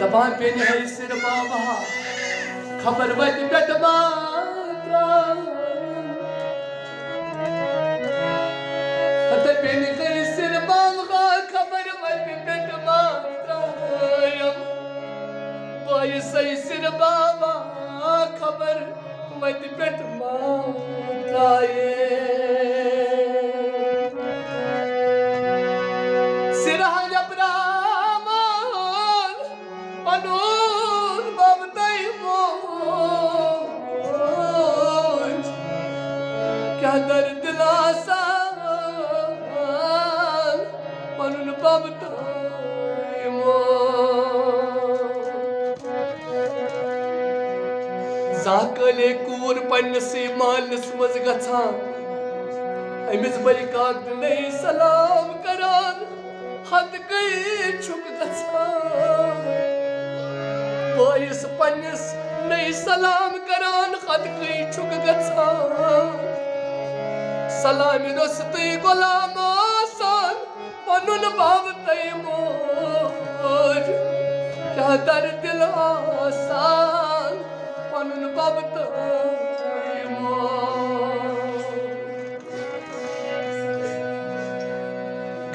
दबान pen है सिर बाबा खबर वत पेट मात्रा हत पेन है सिर बाबा खबर वत पेट मात्रा बाय सही सिर बाबा खबर वत पेट मात्रा दर्द लासान पनुन बाबताय जाकले कूर पन्नसे मालनस मज गछान अमिस बलि काक नहीं सलाम करान हद गई छुक गछान बायस पन्नस नहीं सलाम करान हद गई छुक गछान सलामी दोस्ती गुलाम आसान पनुन बाबताय मोज क्या दर्द आसान पनुन बाबताय मोज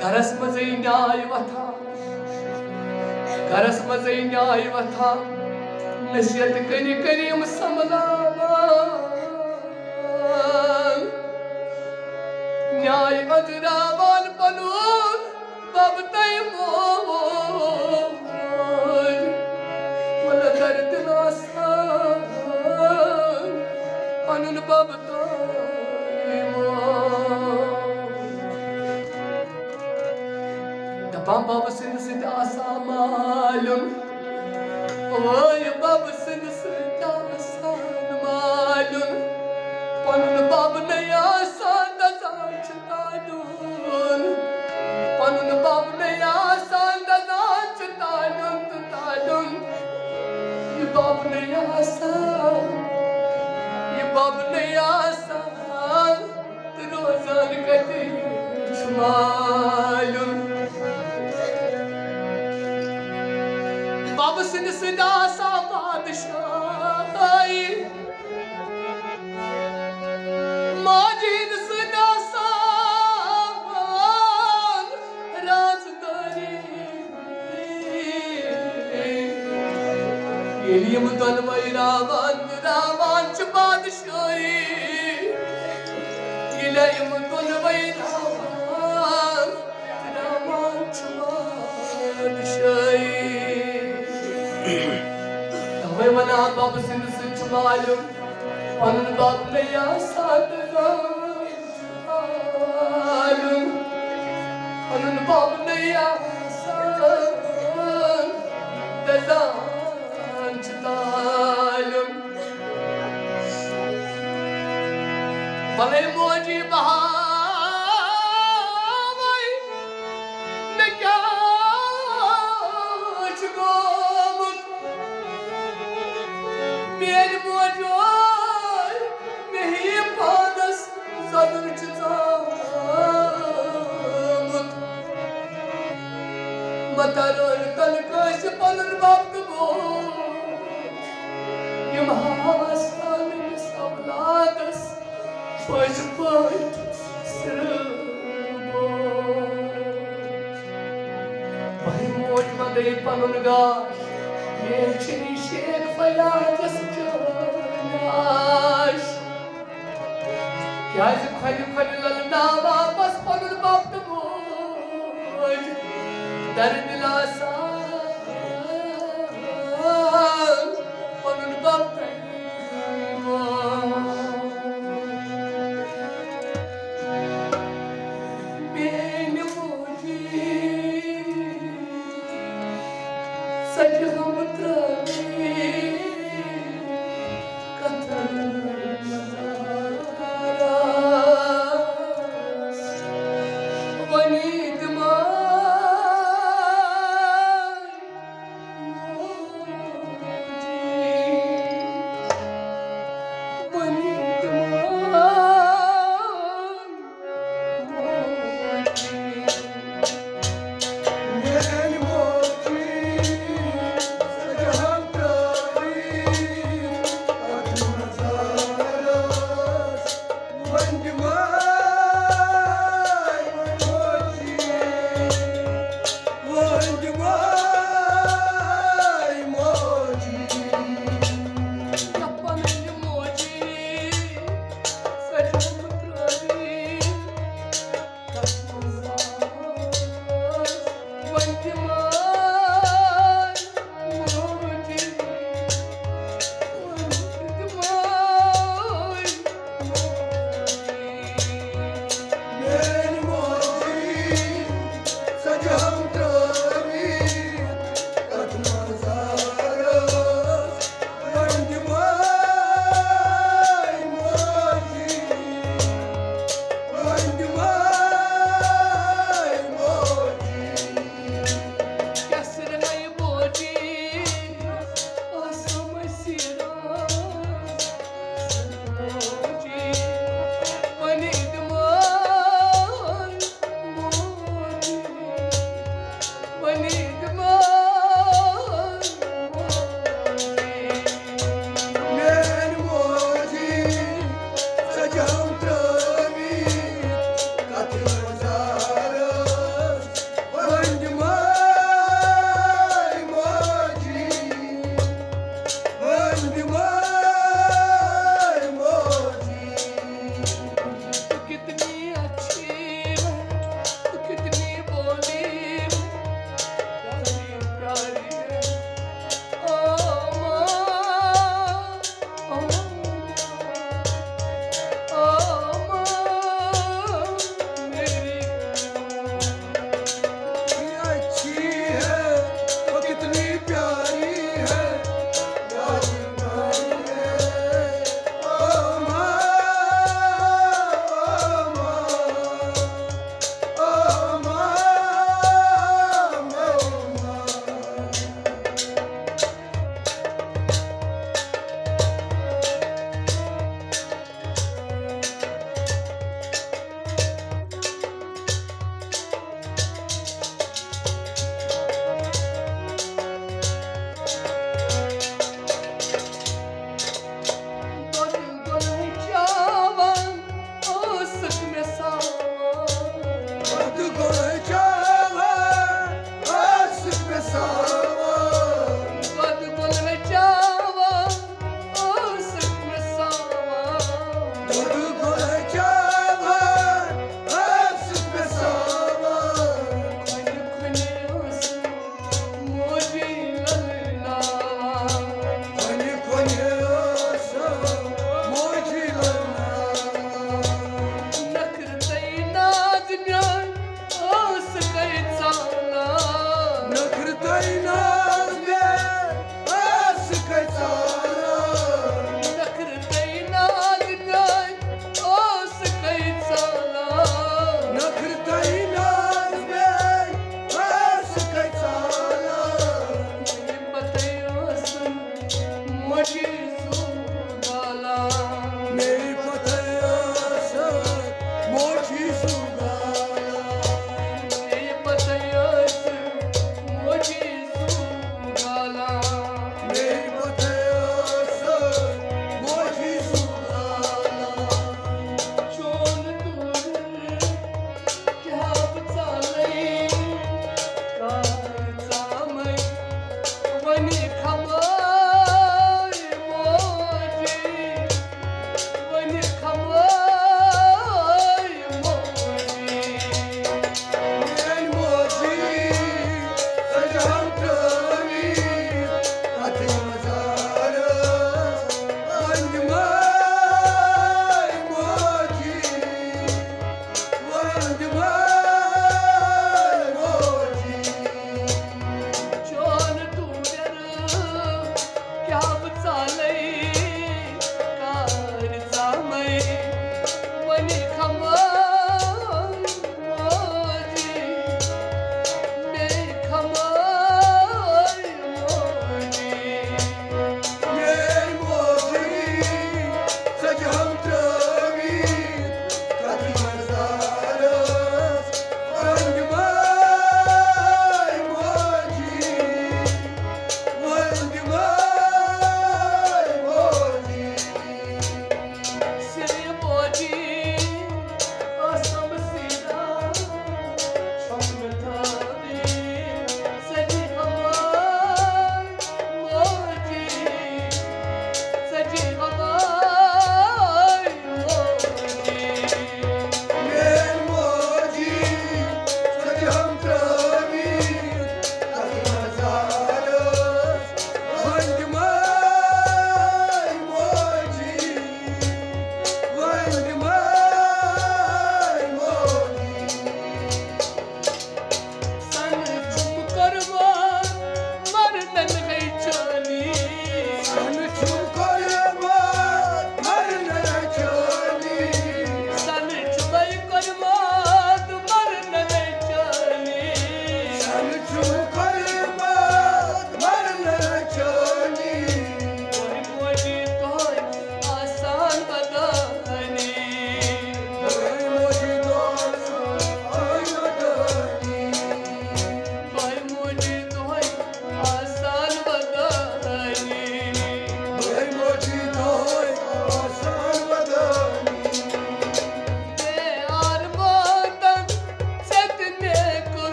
घरस मज़े न्याय वथा घरस मज़े न्याय वथा नसीहत करी करीम समलावा न्याय अजरावाल पनुन बाबताय मोज मला दर्द नासान पनुन बाबताय मोज दबां बाब सिंध सिंध आसा मालुन ओय बाब सिंध सिंध आसान मालुन पनुन बाब नहीं आसान पनुन बाब नहीं आसान दजाच तालुन ये बाब नहीं आसान ये बाब नहीं आसान रोजान कटी मालूम बाब सिंध सिदा सा बादशाही Majid Elim tanımay ravan ç badşahi Elim tanımay ravan ç badşahi Tavay bana bab sin ç malum Onun bab ne yasad malum Onun bab ne yasad तालुम भले मोजी बहावई न क्या गोमुत मेरी मोजो नहीं पादस सदर चितामुत मतारोर तल कश पलन बाप Yamahasan savladas Pajpaj srbo Pai moj madai panungash Yechini shek fayadas janash Kyaz khali khali lalna vapas panun bapta moj Dard lasa Panun bapta Năcrătăi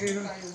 फिर